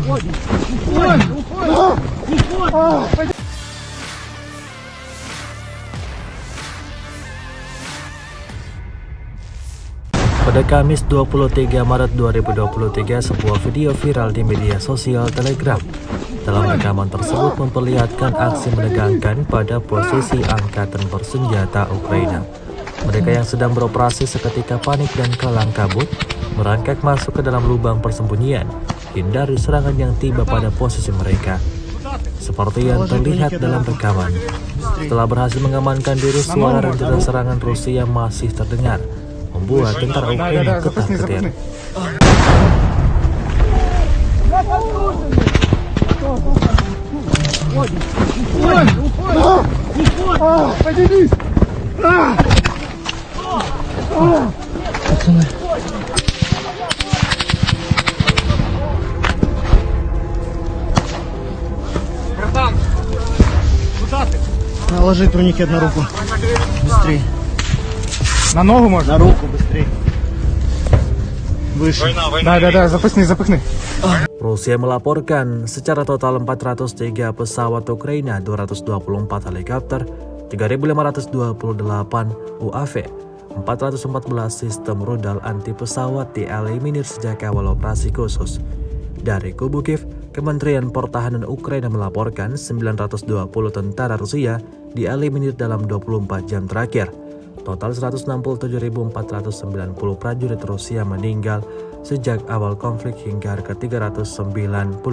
Pada Kamis 23 Maret 2023, sebuah video viral di media sosial Telegram. Dalam rekaman tersebut memperlihatkan aksi menegangkan pada posisi angkatan bersenjata Ukraina. Mereka yang sedang beroperasi seketika panik dan kelang kabut, merangkak masuk ke dalam lubang persembunyian, hindari serangan yang tiba pada posisi mereka. Seperti yang terlihat dalam rekaman, setelah berhasil mengamankan diri, suara rencana serangan Rusia masih terdengar, membuat tentara Ukraina ketar-ketir. Наложи турникет на руку. Быстрее. На ногу можно? На руку быстрее. Выше. Да, запасни. Rusia melaporkan secara total 403 pesawat Ukraina, 224 helikopter, 3.528 UAV, 414 sistem rudal anti pesawat dieliminir sejak awal operasi khusus. Dari kubu Kiev, Kementerian Pertahanan Ukraina melaporkan 920 tentara Rusia dieliminir dalam 24 jam terakhir. Total 167.490 prajurit Rusia meninggal sejak awal konflik hingga ke 392